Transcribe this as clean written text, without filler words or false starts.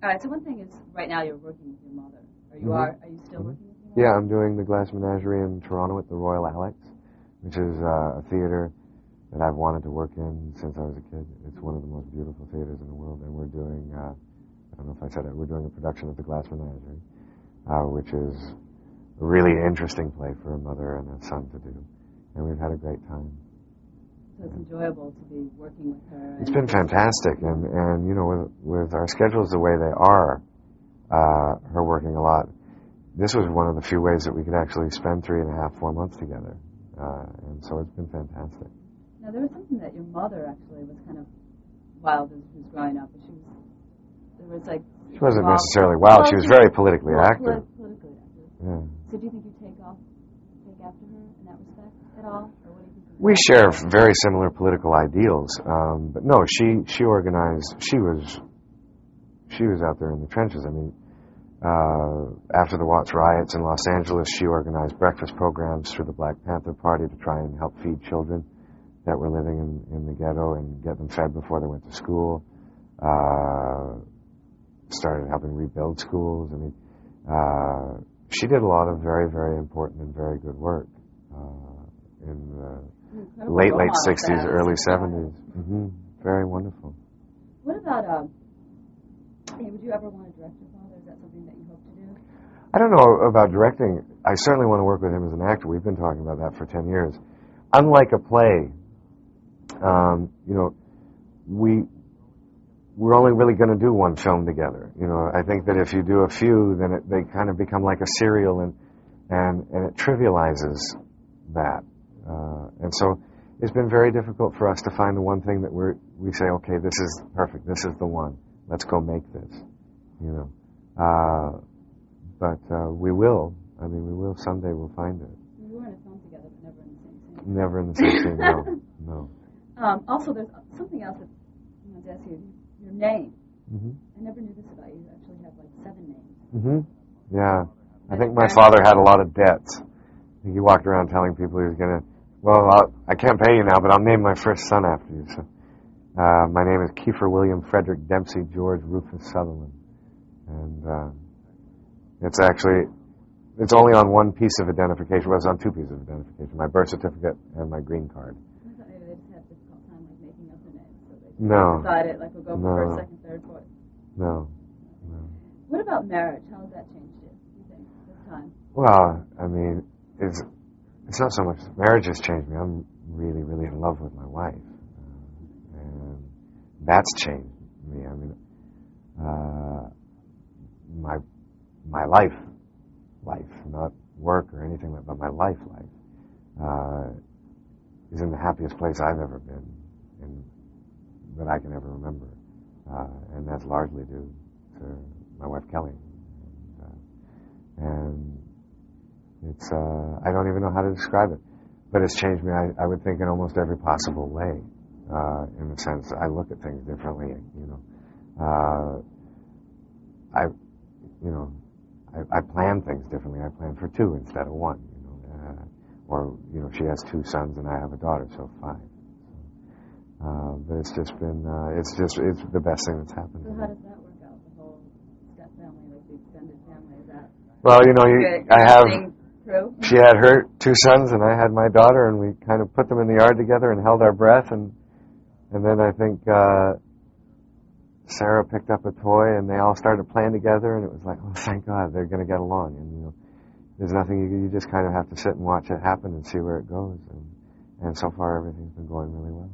All right, so one thing is, right now you're working with your mother. Or you are you still working with your mother? Yeah, I'm doing the Glass Menagerie in Toronto at the Royal Alex, which is a theater that I've wanted to work in since I was a kid. It's one of the most beautiful theaters in the world, and we're doing, I don't know if I said it, we're doing a production of the Glass Menagerie, which is a really interesting play for a mother and a son to do, and we've had a great time. So it's enjoyable to be working with her. It's been fantastic, and you know, with our schedules the way they are, her working a lot, this was one of the few ways that we could actually spend 3.5, 4 months together, and so it's been fantastic. Now, there was something that your mother actually was kind of wild as she was growing up, but there was like... She wasn't necessarily wild, she was very politically active. Politically active. Yeah. So do you think you take after her in that respect at all? Or what do you think? We share very similar political ideals, but no, she organized. She was out there in the trenches. I mean, after the Watts riots in Los Angeles, she organized breakfast programs for the Black Panther Party to try and help feed children that were living in the ghetto and get them fed before they went to school. Started helping rebuild schools. I mean, she did a lot of very, very important and very good work in the late 60s, early 70s. Very wonderful. What about, would you ever want to direct your father? Is that something that you hope to do? I don't know about directing. I certainly want to work with him as an actor. We've been talking about that for 10 years. Unlike a play, you know, we're only really going to do one film together. You know, I think that if you do a few, then they kind of become like a serial, and it trivializes that. And so it's been very difficult for us to find the one thing that we say, okay, this is perfect, this is the one, let's go make this, you know. But we will. I mean, we will. Someday we'll find it. We were in a film together, but never in the same scene. Never in the same scene, no. Also, there's something else that I wanted to ask you. Your name. I never knew this about you. You actually have like 7 names. Yeah. I think my father had a lot of debts. I think he walked around telling people he was going to, I can't pay you now, but I'll name my first son after you. So, my name is Kiefer William Frederick Dempsey George Rufus Sutherland. And it's only on one piece of identification. Well, it's on 2 pieces of identification, my birth certificate and my green card. I thought maybe they just had a difficult time like making up the names. So they No. decided like we'll go for first, second, third, fourth. No. What about marriage? How has that changed you, do you think, this time? Well, I mean, it's not so much marriage has changed me. I'm really, really in love with my wife, and that's changed me. I mean, my life, not work or anything, but my life, is in the happiest place I've ever been, and that I can ever remember, and that's largely due to my wife Kelly, and it's I don't even know how to describe it, but it's changed me. I would think in almost every possible way, in the sense I look at things differently. You know, I plan things differently. I plan for 2 instead of 1. You know, or you know, she has 2 sons and I have a daughter, so 5. But it's just been it's the best thing that's happened. So how does that work out? The whole step family, like the extended family, is that? Well, you know, she had her 2 sons and I had my daughter, and we kind of put them in the yard together and held our breath, and then I think Sarah picked up a toy and they all started playing together, and it was like, oh, thank God, they're going to get along. And you know, there's nothing you just kind of have to sit and watch it happen and see where it goes, and so far everything's been going really well.